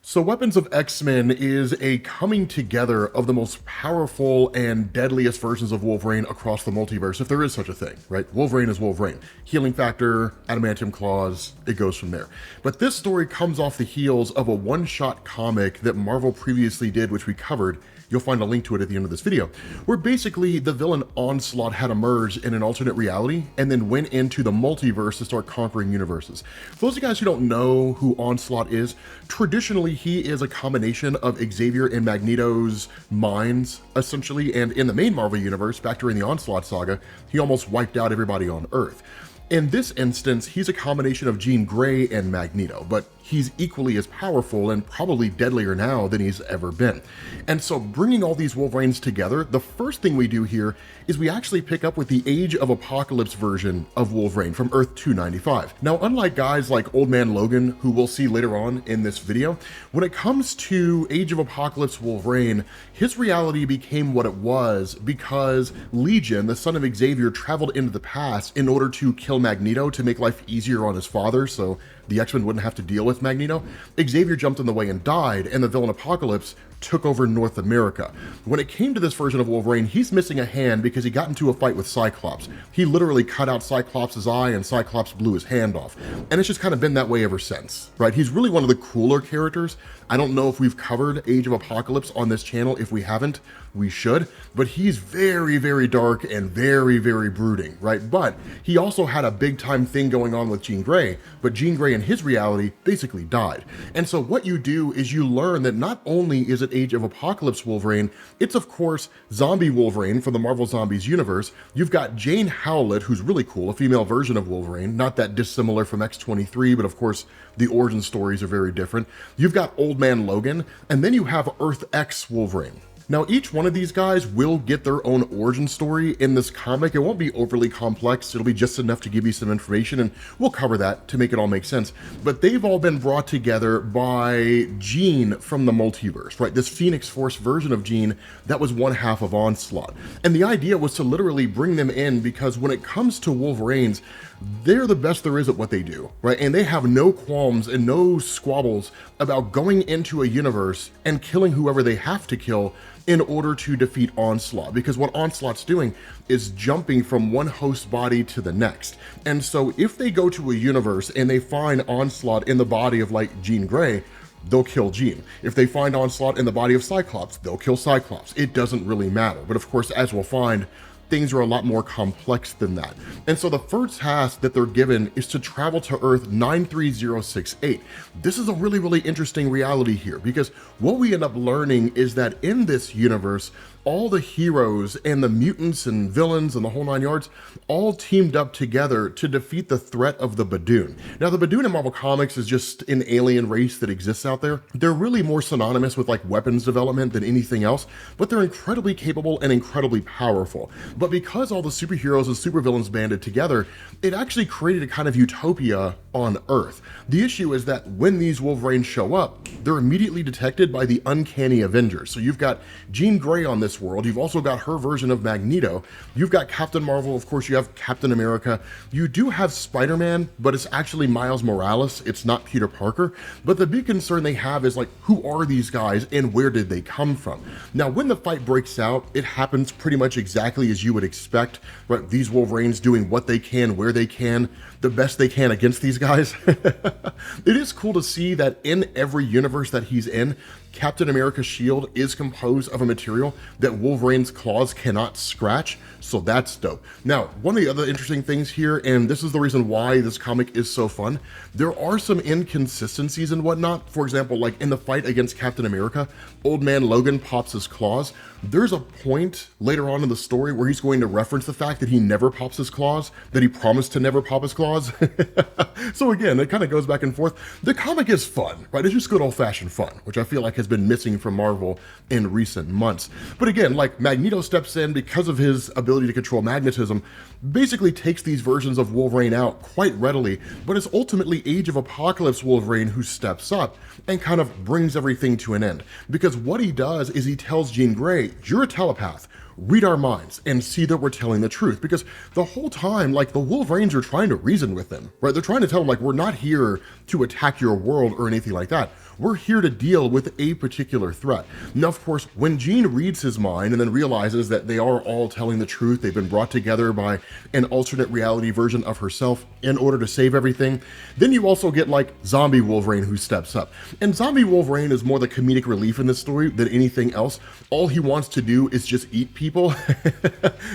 So Weapons of X-Men is a coming together of the most powerful and deadliest versions of Wolverine across the multiverse, if there is such a thing, right? Wolverine is Wolverine. Healing factor, adamantium claws, it goes from there. But this story comes off the heels of a one-shot comic that Marvel previously did, which we covered. You'll find a link to it at the end of this video, where basically the villain Onslaught had emerged in an alternate reality and then went into the multiverse to start conquering universes. For those of you guys who don't know who Onslaught is, traditionally he is a combination of Xavier and Magneto's minds, essentially, and in the main Marvel universe, back during the Onslaught saga, he almost wiped out everybody on Earth. In this instance, he's a combination of Jean Grey and Magneto, but he's equally as powerful and probably deadlier now than he's ever been. And so bringing all these Wolverines together, the first thing we do here is we actually pick up with the Age of Apocalypse version of Wolverine from Earth 295. Now, unlike guys like Old Man Logan, who we'll see later on in this video, when it comes to Age of Apocalypse Wolverine, his reality became what it was because Legion, the son of Xavier, traveled into the past in order to kill Magneto to make life easier on his father, so the X-Men wouldn't have to deal with Magneto. Xavier jumped in the way and died, and the villain Apocalypse took over North America. When it came to this version of Wolverine, he's missing a hand because he got into a fight with Cyclops. He literally cut out Cyclops' eye and Cyclops blew his hand off. And it's just kind of been that way ever since, right? He's really one of the cooler characters. I don't know if we've covered Age of Apocalypse on this channel. If we haven't, we should. But he's very, very dark and very, very brooding, right? But he also had a big time thing going on with Jean Grey, but Jean Grey in his reality basically died. And so what you do is you learn that not only is it Age of Apocalypse Wolverine, it's of course Zombie Wolverine from the Marvel Zombies universe. You've got Jane Howlett, who's really cool, a female version of Wolverine, not that dissimilar from X-23, but of course the origin stories are very different. You've got Old Man Logan, and then you have Earth X Wolverine. Now, each one of these guys will get their own origin story in this comic. It won't be overly complex. It'll be just enough to give you some information, and we'll cover that to make it all make sense. But they've all been brought together by Jean from the multiverse, right? This Phoenix Force version of Jean that was one half of Onslaught. And the idea was to literally bring them in because when it comes to Wolverines, they're the best there is at what they do, right? And they have no qualms and no squabbles about going into a universe and killing whoever they have to kill in order to defeat Onslaught, because what Onslaught's doing is jumping from one host body to the next. And so if they go to a universe and they find Onslaught in the body of like Jean Grey, they'll kill Jean. If they find Onslaught in the body of Cyclops, they'll kill Cyclops. It doesn't really matter. But of course, as we'll find, things are a lot more complex than that. And so the first task that they're given is to travel to Earth 93068. This is a really, really interesting reality here because what we end up learning is that in this universe, all the heroes and the mutants and villains and the whole nine yards all teamed up together to defeat the threat of the Badoon. Now, the Badoon in Marvel Comics is just an alien race that exists out there. They're really more synonymous with like weapons development than anything else, but they're incredibly capable and incredibly powerful. But because all the superheroes and supervillains banded together, it actually created a kind of utopia on Earth. The issue is that when these Wolverines show up, they're immediately detected by the Uncanny Avengers. So you've got Jean Grey on this world. You've also got her version of Magneto. You've got Captain Marvel. Of course, you have Captain America. You do have Spider-Man, but it's actually Miles Morales. It's not Peter Parker. But the big concern they have is like, who are these guys and where did they come from? Now, when the fight breaks out, it happens pretty much exactly as you would expect, right? These Wolverines doing what they can, where they can, the best they can against these guys. It is cool to see that in every universe that he's in, Captain America's shield is composed of a material that Wolverine's claws cannot scratch, so that's dope. Now, one of the other interesting things here, and this is the reason why this comic is so fun, there are some inconsistencies and whatnot. For example, like in the fight against Captain America, Old Man Logan pops his claws. There's a point later on in the story where he's going to reference the fact that he never pops his claws, that he promised to never pop his claws. So again, it kind of goes back and forth. The comic is fun, right? It's just good old-fashioned fun, which I feel like has been missing from Marvel in recent months. But again, like Magneto steps in because of his ability to control magnetism, basically takes these versions of Wolverine out quite readily, but it's ultimately Age of Apocalypse Wolverine who steps up and kind of brings everything to an end. Because what he does is he tells Jean Grey, you're a telepath. read our minds and see that we're telling the truth. Because the whole time, like, the Wolverines are trying to reason with them, right? They're trying to tell them, like, we're not here to attack your world or anything like that. we're here to deal with a particular threat. Now, of course, when Jean reads his mind and then realizes that they are all telling the truth, they've been brought together by an alternate reality version of herself in order to save everything, then you also get like Zombie Wolverine who steps up. And Zombie Wolverine is more the comedic relief in this story than anything else. All he wants to do is just eat people.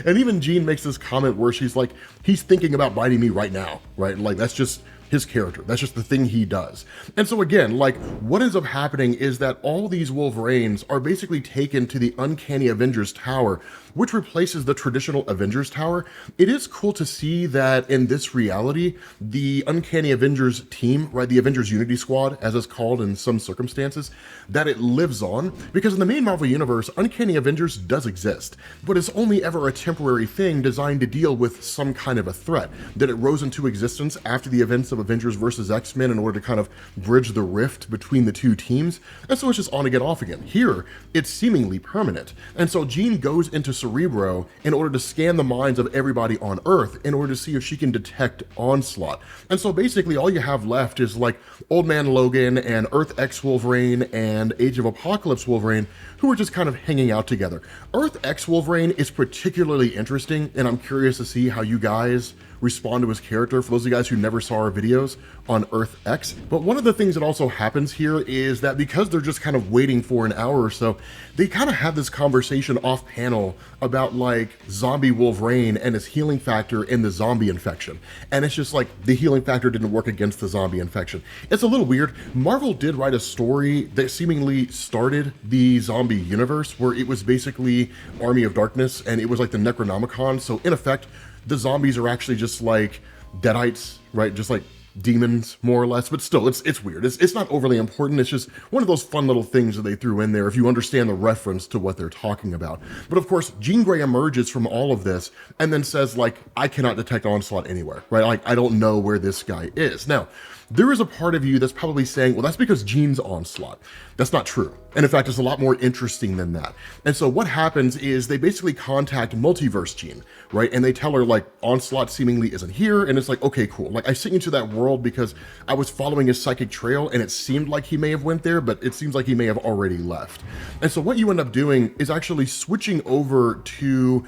And even Jean makes this comment where she's like, he's thinking about biting me right now, right? Like, that's just his character. That's just the thing he does. And so again, like, what ends up happening is that all these Wolverines are basically taken to the Uncanny Avengers Tower, which replaces the traditional Avengers Tower. It is cool to see that in this reality, the Uncanny Avengers team, right, the Avengers Unity Squad, as it's called in some circumstances, that it lives on, because in the main Marvel Universe, Uncanny Avengers does exist, but it's only ever a temporary thing designed to deal with some kind of a threat, that it rose into existence after the events of Avengers versus X-Men in order to kind of bridge the rift between the two teams, and so it's just on again, off again. Here, it's seemingly permanent, and so Jean goes into Cerebro in order to scan the minds of everybody on Earth in order to see if she can detect Onslaught. And so basically all you have left is like Old Man Logan and Earth X Wolverine and Age of Apocalypse Wolverine, who are just kind of hanging out together. Earth X Wolverine is particularly interesting, and I'm curious to see how you guys respond to his character, for those of you guys who never saw our videos on Earth X. But one of the things that also happens here is that because they're just kind of waiting for an hour or so, they kind of have this conversation off panel about like Zombie Wolverine and his healing factor in the zombie infection. And it's just like the healing factor didn't work against the zombie infection. It's a little weird. Marvel did write a story that seemingly started the zombie universe, where it was basically Army of Darkness, and it was like the Necronomicon. So in effect, the zombies are actually just like Deadites, right? Just like demons, more or less, but still, it's weird. It's not overly important. It's just one of those fun little things that they threw in there if you understand the reference to what they're talking about. But of course, Jean Grey emerges from all of this and then says, like, I cannot detect Onslaught anywhere, right? Like, I don't know where this guy is. Now, there is a part of you that's probably saying, well, that's because Jean's Onslaught. That's not true. And in fact, it's a lot more interesting than that. And so what happens is they basically contact Multiverse Jean, right? And they tell her, like, Onslaught seemingly isn't here. And it's like, okay, cool. Like, I sent you to that world because I was following his psychic trail and it seemed like he may have went there, but it seems like he may have already left. And so what you end up doing is actually switching over to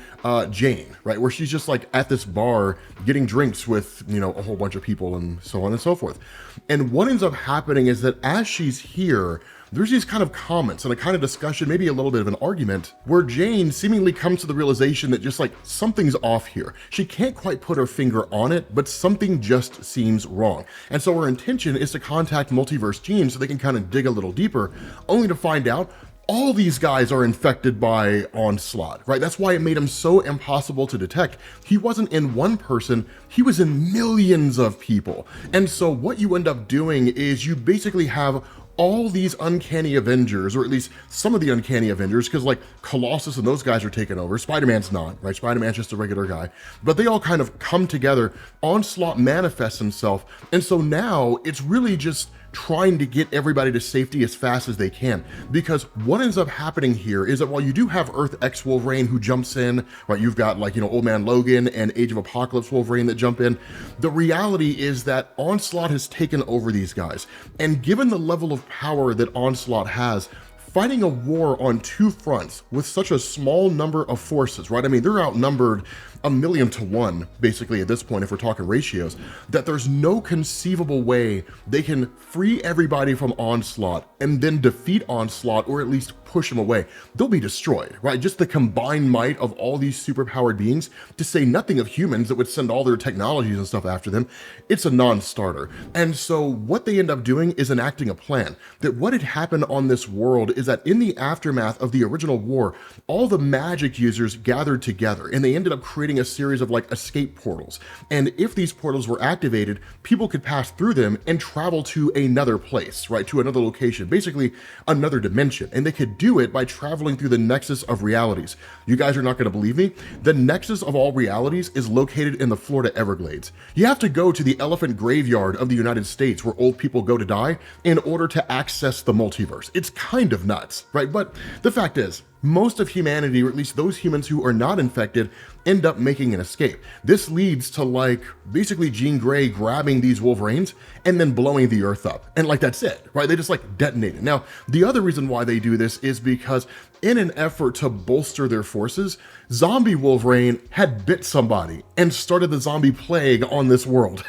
Jane, right? Where she's just like at this bar getting drinks with, you know, a whole bunch of people and so on and so forth. And what ends up happening is that as she's here, there's these kind of comments and a kind of discussion, maybe a little bit of an argument, where Jane seemingly comes to the realization that just like something's off here. She can't quite put her finger on it, but something just seems wrong. And so her intention is to contact Multiverse Jean so they can kind of dig a little deeper, only to find out all these guys are infected by Onslaught, right? That's why it made him so impossible to detect. He wasn't in one person, he was in millions of people. And so what you end up doing is you basically have all these Uncanny Avengers, or at least some of the Uncanny Avengers, because like Colossus and those guys are taken over. Spider-Man's not, right? Spider-Man's just a regular guy. But they all kind of come together. Onslaught manifests himself. And so now it's really just trying to get everybody to safety as fast as they can. Because what ends up happening here is that while you do have Earth X Wolverine who jumps in, right, you've got like, you know, Old Man Logan and Age of Apocalypse Wolverine that jump in, the reality is that Onslaught has taken over these guys. And given the level of power that Onslaught has, fighting a war on two fronts with such a small number of forces, right? I mean, they're outnumbered 1,000,000 to 1, basically, at this point, if we're talking ratios, that there's no conceivable way they can free everybody from Onslaught and then defeat Onslaught, or at least push him away. They'll be destroyed, right? Just the combined might of all these superpowered beings, to say nothing of humans that would send all their technologies and stuff after them, it's a non-starter. And so what they end up doing is enacting a plan, that what had happened on this world is that in the aftermath of the original war, all the magic users gathered together and they ended up creating a series of like escape portals. And if these portals were activated, people could pass through them and travel to another place, right? To another location, basically another dimension. And they could do it by traveling through the nexus of realities. You guys are not going to believe me. The nexus of all realities is located in the Florida Everglades. You have to go to the elephant graveyard of the United States where old people go to die in order to access the multiverse. It's kind of nuts, right? But the fact is, most of humanity, or at least those humans who are not infected, end up making an escape. This leads to like basically Jean Grey grabbing these Wolverines and then blowing the earth up. And like that's it, right? They just like detonate it. Now, the other reason why they do this is because in an effort to bolster their forces, Zombie Wolverine had bit somebody and started the zombie plague on this world.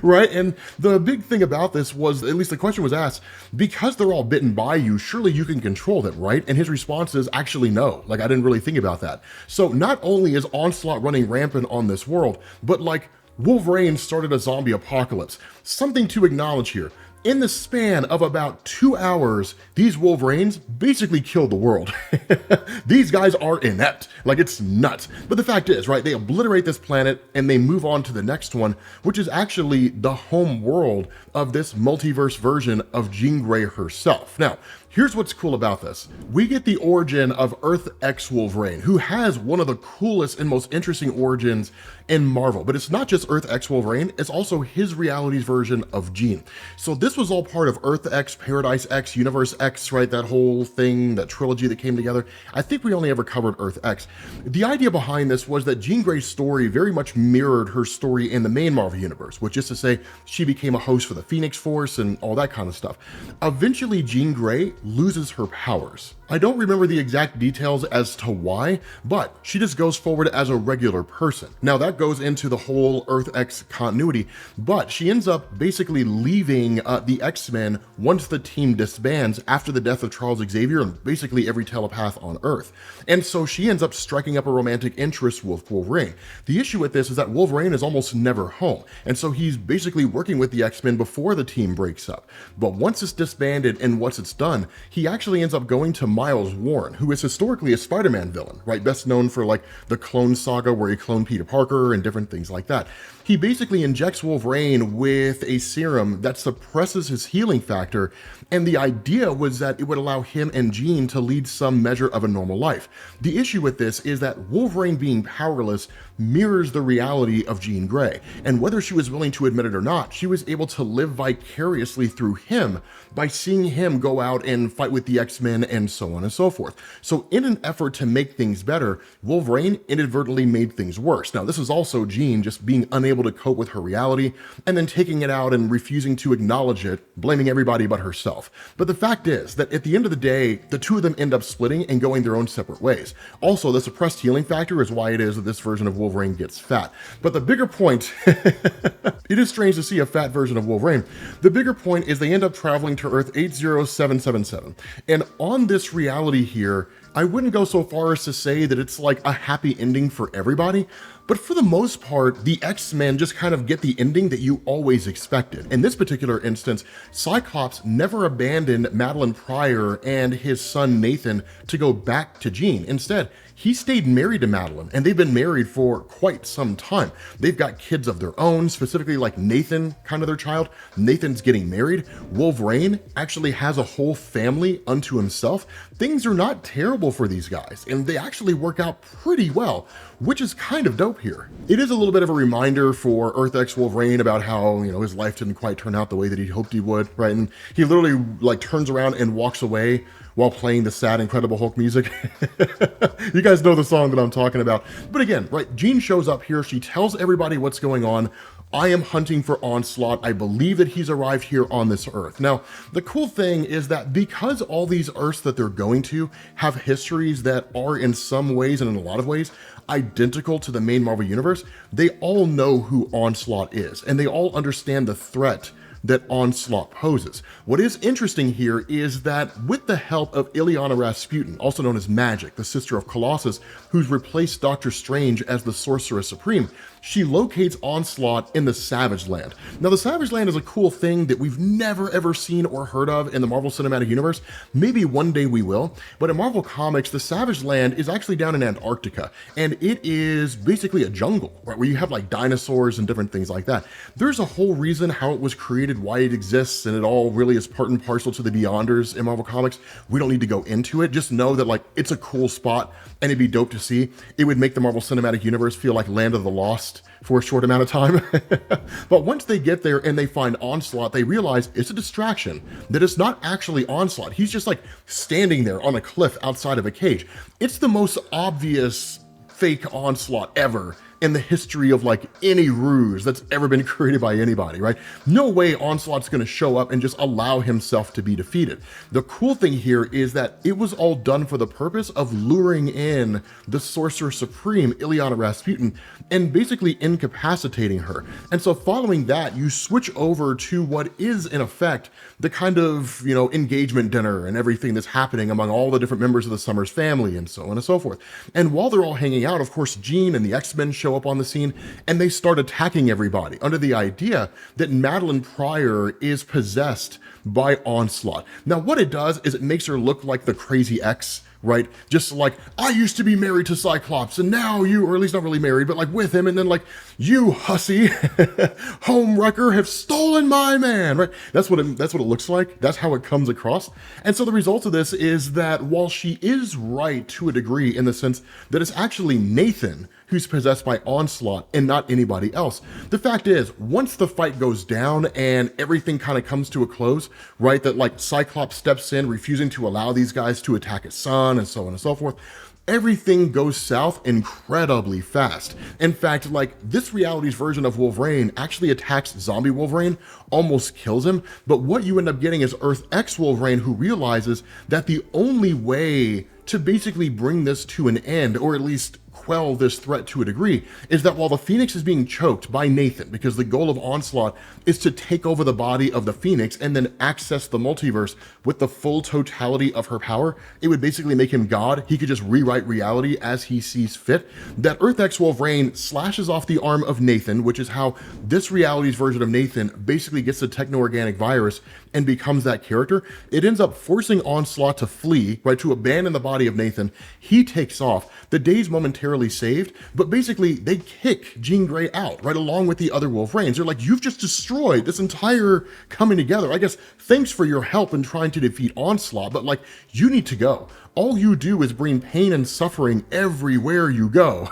Right? And the big thing about this was, at least the question was asked, because they're all bitten by you, surely you can control them, right? And his response is actually no. Like, I didn't really think about that. So not only is onslaught running rampant on this world, but like Wolverine started a zombie apocalypse. Something to acknowledge here. In the span of about 2 hours, these Wolverines basically killed the world. These guys are inept. Like, it's nuts. But the fact is, right, they obliterate this planet and they move on to the next one, which is actually the home world of this multiverse version of Jean Grey herself. Now, here's what's cool about this. We get the origin of Earth X Wolverine, who has one of the coolest and most interesting origins in Marvel. But it's not just Earth X Wolverine, it's also his reality's version of Jean. So this was all part of Earth X, Paradise X, Universe X, right? That whole thing, that trilogy that came together. I think we only ever covered Earth X. The idea behind this was that Jean Grey's story very much mirrored her story in the main Marvel universe, which is to say she became a host for the Phoenix Force and all that kind of stuff. Eventually, Jean Grey loses her powers. I don't remember the exact details as to why, but she just goes forward as a regular person. Now that goes into the whole Earth X continuity, but she ends up basically leaving the X-Men once the team disbands after the death of Charles Xavier and basically every telepath on Earth. And so she ends up striking up a romantic interest with Wolverine. The issue with this is that Wolverine is almost never home, and so he's basically working with the X-Men before the team breaks up. But once it's disbanded and once it's done, he actually ends up going to Miles Warren, who is historically a Spider-Man villain, right? Best known for like the clone saga where he cloned Peter Parker and different things like that. He basically injects Wolverine with a serum that suppresses his healing factor, and the idea was that it would allow him and Jean to lead some measure of a normal life. The issue with this is that Wolverine being powerless mirrors the reality of Jean Grey, and whether she was willing to admit it or not, she was able to live vicariously through him by seeing him go out and fight with the X-Men and so on and so forth. So in an effort to make things better, Wolverine inadvertently made things worse. Now this is also Jean just being unable to cope with her reality and then taking it out and refusing to acknowledge it, blaming everybody but herself. But the fact is that at the end of the day, the two of them end up splitting and going their own separate ways. Also, the suppressed healing factor is why it is that this version of Wolverine gets fat. But the bigger point, it is strange to see a fat version of Wolverine. The bigger point is they end up traveling to Earth 80777. And on this reality here, I wouldn't go so far as to say that it's like a happy ending for everybody, but for the most part, the X-Men just kind of get the ending that you always expected. In this particular instance, Cyclops never abandoned Madeline Pryor and his son Nathan to go back to Jean. Instead, he stayed married to Madeline, and they've been married for quite some time. They've got kids of their own, specifically like Nathan, kind of their child. Nathan's getting married. Wolverine actually has a whole family unto himself. Things are not terrible for these guys, and they actually work out pretty well, which is kind of dope here. It is a little bit of a reminder for Earth X Wolverine about how, you know, his life didn't quite turn out the way that he hoped he would, right? And he literally like turns around and walks away while playing the sad Incredible Hulk music. You guys know the song that I'm talking about. But again, right, Jean shows up here. She tells everybody what's going on. I am hunting for Onslaught. I believe that he's arrived here on this Earth. Now, the cool thing is that because all these Earths that they're going to have histories that are in some ways and in a lot of ways identical to the main Marvel Universe, they all know who Onslaught is, and they all understand the threat that Onslaught poses. What is interesting here is that with the help of Illyana Rasputin, also known as Magic, the sister of Colossus, who's replaced Doctor Strange as the Sorceress Supreme, she locates Onslaught in the Savage Land. Now, the Savage Land is a cool thing that we've never ever seen or heard of in the Marvel Cinematic Universe. Maybe one day we will, but in Marvel Comics, the Savage Land is actually down in Antarctica, and it is basically a jungle, right, where you have like dinosaurs and different things like that. There's a whole reason how it was created, why it exists, and it all really is part and parcel to the Beyonders in Marvel Comics. We don't need to go into it. Just know that like it's a cool spot and it'd be dope to see. It would make the Marvel Cinematic Universe feel like Land of the Lost for a short amount of time. But once they get there and they find Onslaught, they realize it's a distraction, that it's not actually Onslaught. He's just like standing there on a cliff outside of a cage. It's the most obvious fake onslaught ever in the history of like any ruse that's ever been created by anybody, right? No way Onslaught's gonna show up and just allow himself to be defeated. The cool thing here is that it was all done for the purpose of luring in the Sorcerer Supreme, Ilyana Rasputin, and basically incapacitating her. And so following that, you switch over to what is in effect the kind of, you know, engagement dinner and everything that's happening among all the different members of the Summers family and so on and so forth. And while they're all hanging out, of course, Jean and the X-Men show up on the scene and they start attacking everybody under the idea that Madeline Pryor is possessed by Onslaught. Now, what it does is it makes her look like the crazy ex, right? Just like, I used to be married to Cyclops and now you, or at least not really married, but like with him, and then like, you hussy homewrecker have stolen my man, right? That's what it looks like. That's how it comes across. And so the result of this is that while she is right to a degree in the sense that it's actually Nathan who's possessed by Onslaught and not anybody else, the fact is, once the fight goes down and everything kind of comes to a close, right, that like Cyclops steps in, refusing to allow these guys to attack his son and so on and so forth, everything goes south incredibly fast. In fact, like this reality's version of Wolverine actually attacks Zombie Wolverine, almost kills him, but what you end up getting is Earth X Wolverine, who realizes that the only way to basically bring this to an end, or at least quell this threat to a degree, is that while the Phoenix is being choked by Nathan, because the goal of Onslaught is to take over the body of the Phoenix and then access the multiverse with the full totality of her power, it would basically make him God. He could just rewrite reality as he sees fit. That Earth X Wolverine slashes off the arm of Nathan, which is how this reality's version of Nathan basically gets the techno-organic virus and becomes that character. It ends up forcing Onslaught to flee, right, to abandon the body of Nathan. He takes off. The day's momentarily saved, but basically they kick Jean Grey out, right, along with the other Wolverines. They're like, you've just destroyed this entire coming together. I guess thanks for your help in trying to defeat Onslaught, but like, you need to go. All you do is bring pain and suffering everywhere you go.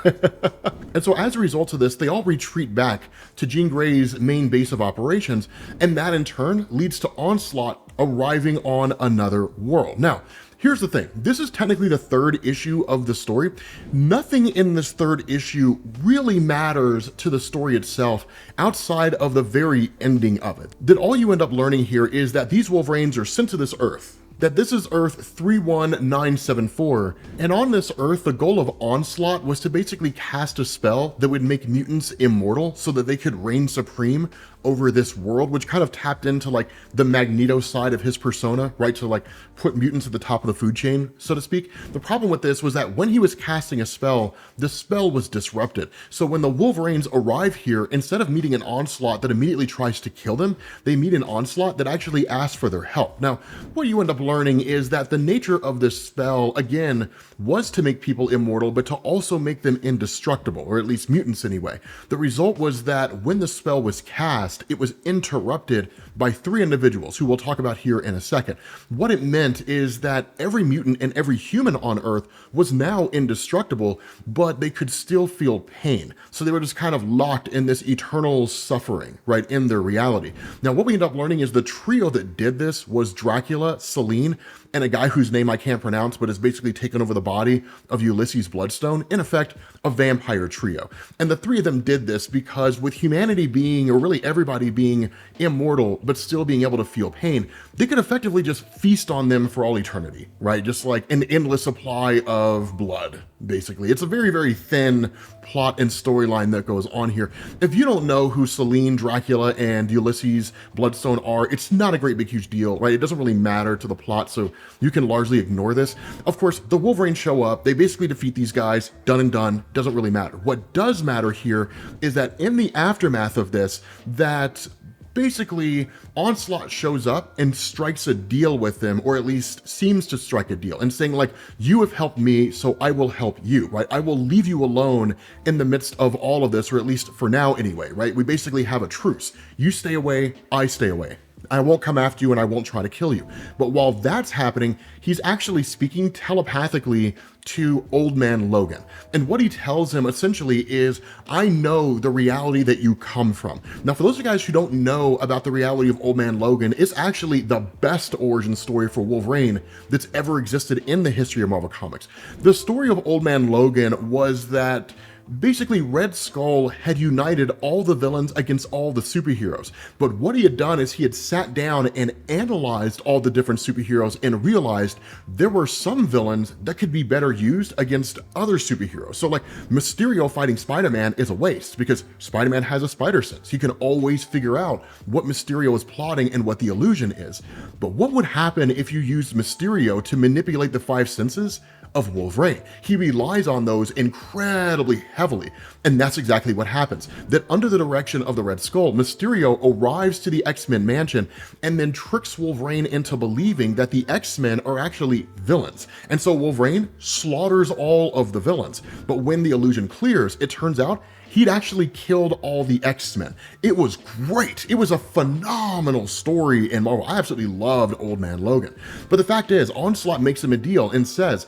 And so as a result of this, they all retreat back to Jean Grey's main base of operations, and that in turn leads to Onslaught arriving on another world. Now, here's the thing. This is technically the third issue of the story. Nothing in this third issue really matters to the story itself outside of the very ending of it. That all you end up learning here is that these Wolverines are sent to this Earth, that this is Earth 31974, and on this Earth, the goal of Onslaught was to basically cast a spell that would make mutants immortal so that they could reign supreme over this world, which kind of tapped into like the Magneto side of his persona, right? To like put mutants at the top of the food chain, so to speak. The problem with this was that when he was casting a spell, the spell was disrupted. So when the Wolverines arrive here, instead of meeting an Onslaught that immediately tries to kill them, they meet an Onslaught that actually asks for their help. Now, what you end up learning is that the nature of this spell, again, was to make people immortal, but to also make them indestructible, or at least mutants anyway. The result was that when the spell was cast, it was interrupted by 3 individuals, who we'll talk about here in a second. What it meant is that every mutant and every human on Earth was now indestructible, but they could still feel pain. So they were just kind of locked in this eternal suffering, right, in their reality. Now, what we end up learning is the trio that did this was Dracula, Selene, and a guy whose name I can't pronounce, but has basically taken over the body of Ulysses Bloodstone, in effect, a vampire trio. And the 3 of them did this because with humanity being, or really everybody being immortal, but still being able to feel pain, they could effectively just feast on them for all eternity, right? Just like an endless supply of blood, basically. It's a very, very thin plot and storyline that goes on here. If you don't know who Selene, Dracula, and Ulysses Bloodstone are, it's not a great big huge deal, right? It doesn't really matter to the plot, so you can largely ignore this. Of course, the Wolverines show up, they basically defeat these guys, done and done, doesn't really matter. What does matter here is that in the aftermath of this, that basically Onslaught shows up and strikes a deal with them, or at least seems to strike a deal, and saying like, you have helped me, so I will help you, right? I will leave you alone in the midst of all of this, or at least for now anyway, right? We basically have a truce. You stay away, I stay away. I won't come after you and I won't try to kill you. But while that's happening, he's actually speaking telepathically to Old Man Logan. And what he tells him essentially is, I know the reality that you come from. Now, for those of you guys who don't know about the reality of Old Man Logan, it's actually the best origin story for Wolverine that's ever existed in the history of Marvel Comics. The story of Old Man Logan was that basically Red Skull had united all the villains against all the superheroes. But what he had done is he had sat down and analyzed all the different superheroes and realized there were some villains that could be better used against other superheroes. So like Mysterio fighting Spider-Man is a waste because Spider-Man has a spider sense. He can always figure out what Mysterio is plotting and what the illusion is. But what would happen if you used Mysterio to manipulate the five senses of Wolverine? He relies on those incredibly heavily, and that's exactly what happens. That under the direction of the Red Skull, Mysterio arrives to the X-Men mansion and then tricks Wolverine into believing that the X-Men are actually villains. And so Wolverine slaughters all of the villains. But when the illusion clears, it turns out he'd actually killed all the X-Men. It was great. It was a phenomenal story in Marvel. I absolutely loved Old Man Logan. But the fact is, Onslaught makes him a deal and says,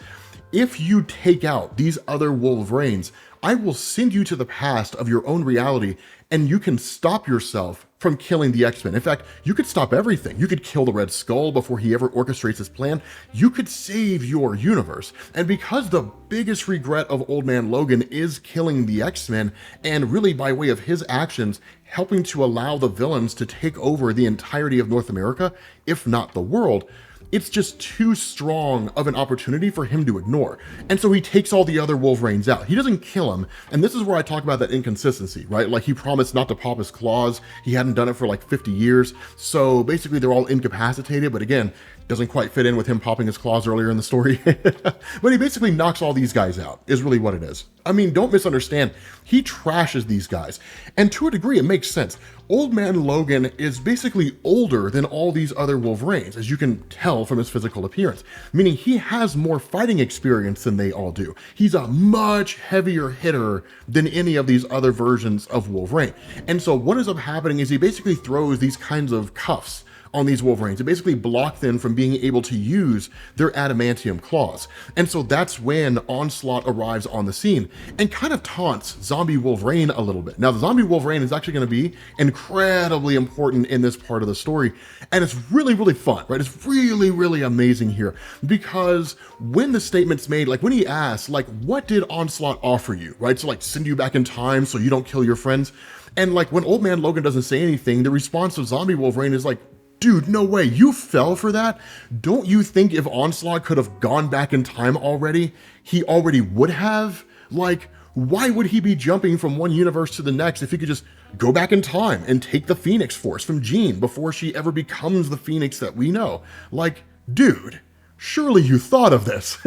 if you take out these other Wolverines, I will send you to the past of your own reality and you can stop yourself from killing the X-Men. In fact, you could stop everything. You could kill the Red Skull before he ever orchestrates his plan. You could save your universe. And because the biggest regret of Old Man Logan is killing the X-Men, and really by way of his actions, helping to allow the villains to take over the entirety of North America, if not the world, it's just too strong of an opportunity for him to ignore. And so he takes all the other Wolverines out. He doesn't kill them. And this is where I talk about that inconsistency, right? Like he promised not to pop his claws. He hadn't done it for like 50 years. So basically they're all incapacitated. But again, doesn't quite fit in with him popping his claws earlier in the story. But he basically knocks all these guys out, is really what it is. I mean, don't misunderstand. He trashes these guys. And to a degree, it makes sense. Old Man Logan is basically older than all these other Wolverines, as you can tell from his physical appearance, meaning he has more fighting experience than they all do. He's a much heavier hitter than any of these other versions of Wolverine. And so what ends up happening is he basically throws these kinds of cuffs on these Wolverines to basically block them from being able to use their adamantium claws. And so that's when Onslaught arrives on the scene and kind of taunts Zombie Wolverine a little bit. Now, the Zombie Wolverine is actually going to be incredibly important in this part of the story. And it's really, really fun, right? It's really, really amazing here because when the statement's made, like when he asks, like, what did Onslaught offer you, right? So like send you back in time so you don't kill your friends. And like when Old Man Logan doesn't say anything, the response of Zombie Wolverine is like, dude, no way, you fell for that? Don't you think if Onslaught could have gone back in time already, he already would have? Like, why would he be jumping from one universe to the next if he could just go back in time and take the Phoenix Force from Jean before she ever becomes the Phoenix that we know? Like, dude, surely you thought of this.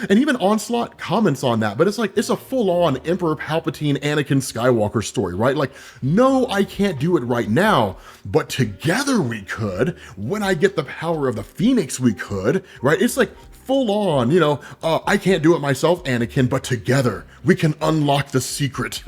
And even Onslaught comments on that, but it's like, it's a full-on Emperor Palpatine, Anakin Skywalker story, right? Like, no, I can't do it right now, but together we could. When I get the power of the Phoenix, we could, right? It's like full on, you know, I can't do it myself, Anakin, but together we can unlock the secret.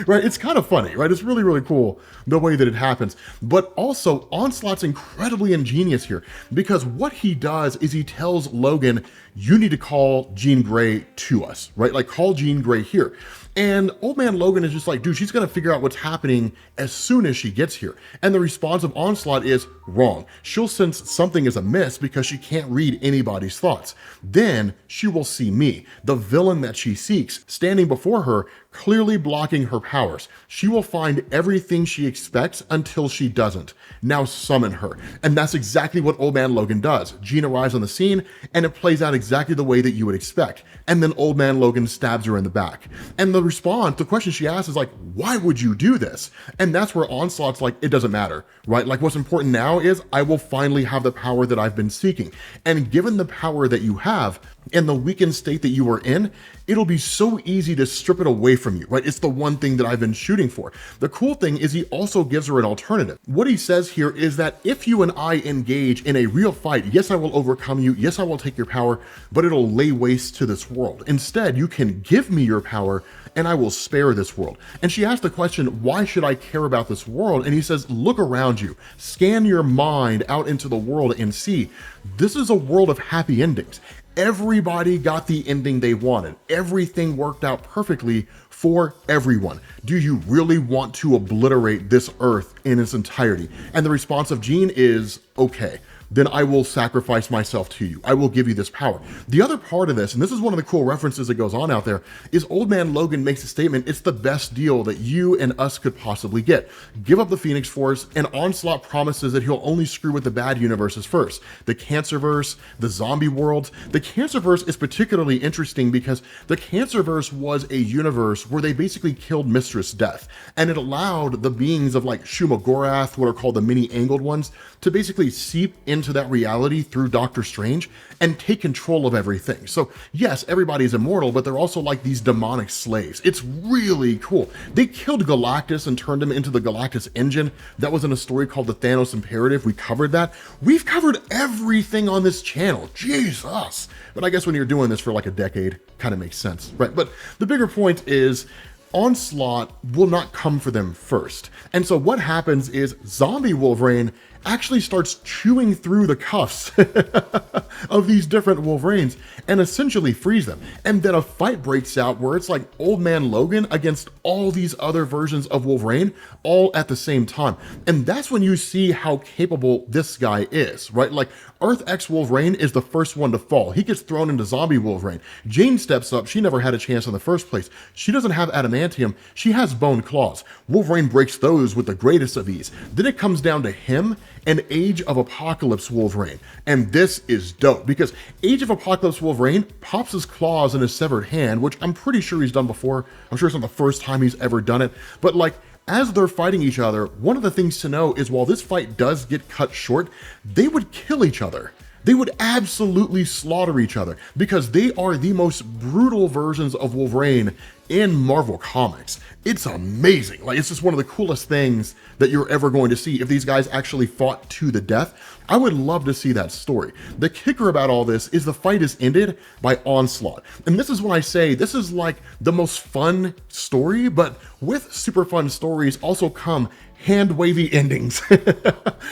Right? It's kind of funny, right? It's really, really cool the way that it happens. But also, Onslaught's incredibly ingenious here because what he does is he tells Logan, you need to call Jean Grey to us, right? Like, call Jean Grey here. And Old Man Logan is just like, dude, she's gonna figure out what's happening as soon as she gets here. And the response of Onslaught is wrong. She'll sense something is amiss because she can't read anybody's thoughts. Then she will see me, the villain that she seeks, standing before her, clearly blocking her powers. She will find everything she expects until she doesn't. Now summon her. And that's exactly what Old Man Logan does. Jean arrives on the scene and it plays out exactly the way that you would expect. And then Old Man Logan stabs her in the back. And the response, the question she asks is like, why would you do this? And that's where Onslaught's like, it doesn't matter, right? Like, what's important now is I will finally have the power that I've been seeking. And given the power that you have and the weakened state that you are in, it'll be so easy to strip it away from you, right? It's the one thing that I've been shooting for. The cool thing is he also gives her an alternative. What he says here is that if you and I engage in a real fight, yes, I will overcome you, yes, I will take your power, but it'll lay waste to this world. Instead, you can give me your power and I will spare this world. And she asked the question, why should I care about this world? And he says, look around you, scan your mind out into the world and see, this is a world of happy endings. Everybody got the ending they wanted. Everything worked out perfectly for everyone. Do you really want to obliterate this earth in its entirety? And the response of Jean is, okay, then I will sacrifice myself to you. I will give you this power. The other part of this, and this is one of the cool references that goes on out there, is Old Man Logan makes a statement, it's the best deal that you and us could possibly get. Give up the Phoenix Force, and Onslaught promises that he'll only screw with the bad universes first. The Cancerverse, the zombie worlds. The Cancerverse is particularly interesting because the Cancerverse was a universe where they basically killed Mistress Death, and it allowed the beings of like Shuma Gorath, what are called the many-angled ones, to basically seep into that reality through Doctor Strange and take control of everything. So yes, everybody's immortal, but they're also like these demonic slaves. It's really cool. They killed Galactus and turned him into the Galactus engine. That was in a story called the Thanos Imperative. We covered that. We've covered everything on this channel. Jesus. But I guess when you're doing this for like a decade, kind of makes sense, right? But the bigger point is, Onslaught will not come for them first. And so what happens is Zombie Wolverine actually starts chewing through the cuffs of these different Wolverines and essentially frees them. And then a fight breaks out where it's like Old Man Logan against all these other versions of Wolverine all at the same time. And that's when you see how capable this guy is, right? Like Earth X Wolverine is the first one to fall. He gets thrown into Zombie Wolverine. Jane steps up. She never had a chance in the first place. She doesn't have adamantium. She has bone claws. Wolverine breaks those with the greatest of ease. Then it comes down to him and Age of Apocalypse Wolverine. And this is dope because Age of Apocalypse Wolverine pops his claws in his severed hand, which I'm pretty sure he's done before. I'm sure it's not the first time he's ever done it, but like, as they're fighting each other, one of the things to know is while this fight does get cut short, they would kill each other. They would absolutely slaughter each other because they are the most brutal versions of Wolverine in Marvel Comics. It's amazing. Like, it's just one of the coolest things that you're ever going to see. If these guys actually fought to the death, I would love to see that story. The kicker about all this is the fight is ended by Onslaught. And this is when I say this is like the most fun story, but with super fun stories also come hand-wavy endings.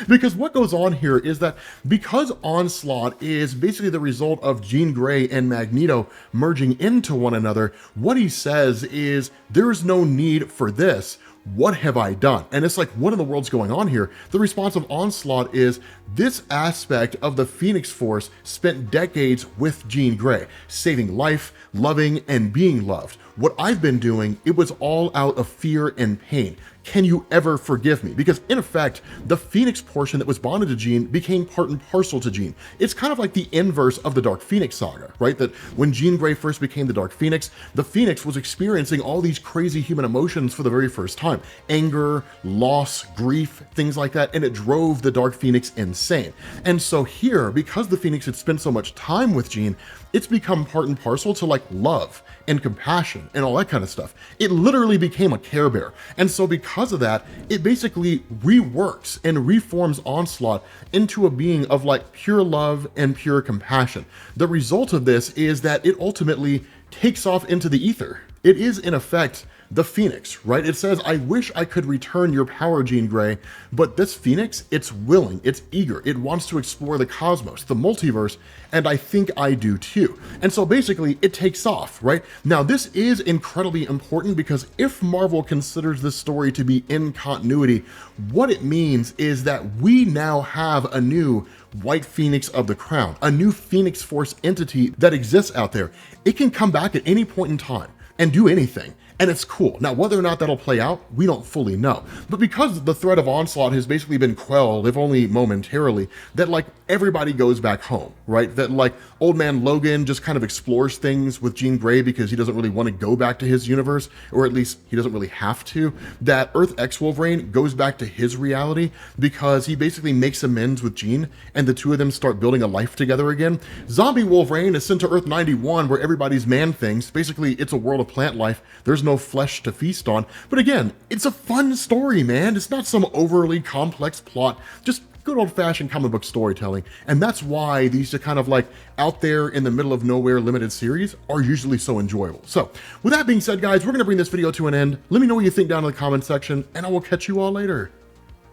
Because what goes on here is that because Onslaught is basically the result of Jean Grey and Magneto merging into one another, what he says is, there is no need for this. What have I done? And it's like, what in the world's going on here? The response of Onslaught is, this aspect of the Phoenix Force spent decades with Jean Grey, saving life, loving, and being loved. What I've been doing, it was all out of fear and pain. Can you ever forgive me? Because in effect, the Phoenix portion that was bonded to Jean became part and parcel to Jean. It's kind of like the inverse of the Dark Phoenix saga, right? That when Jean Grey first became the Dark Phoenix, the Phoenix was experiencing all these crazy human emotions for the very first time. Anger, loss, grief, things like that, and it drove the Dark Phoenix insane. And so here, because the Phoenix had spent so much time with Jean, it's become part and parcel to like love and compassion and all that kind of stuff. It literally became a Care Bear. And so because of that, it basically reworks and reforms Onslaught into a being of like pure love and pure compassion. The result of this is that it ultimately takes off into the ether. It is in effect the Phoenix, right? It says, I wish I could return your power, Jean Grey, but this Phoenix, it's willing, it's eager, it wants to explore the cosmos, the multiverse, and I think I do too. And so basically, it takes off, right? Now, this is incredibly important because if Marvel considers this story to be in continuity, what it means is that we now have a new White Phoenix of the Crown, a new Phoenix Force entity that exists out there. It can come back at any point in time and do anything. And it's cool. Now, whether or not that'll play out, we don't fully know. But because the threat of Onslaught has basically been quelled, if only momentarily, that like everybody goes back home, right? That like old man Logan just kind of explores things with Jean Grey because he doesn't really want to go back to his universe, or at least he doesn't really have to. That Earth X Wolverine goes back to his reality because he basically makes amends with Jean, and the two of them start building a life together again. Zombie Wolverine is sent to Earth 91, where everybody's man things. Basically, it's a world of plant life. There's no flesh to feast on. But again, it's a fun story, man. It's not some overly complex plot, just good old-fashioned comic book storytelling. And that's why these are kind of like out there in the middle of nowhere limited series are usually so enjoyable. So with that being said, guys, we're going to bring this video to an end. Let me know what you think down in the comment section, and I will catch you all later.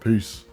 Peace.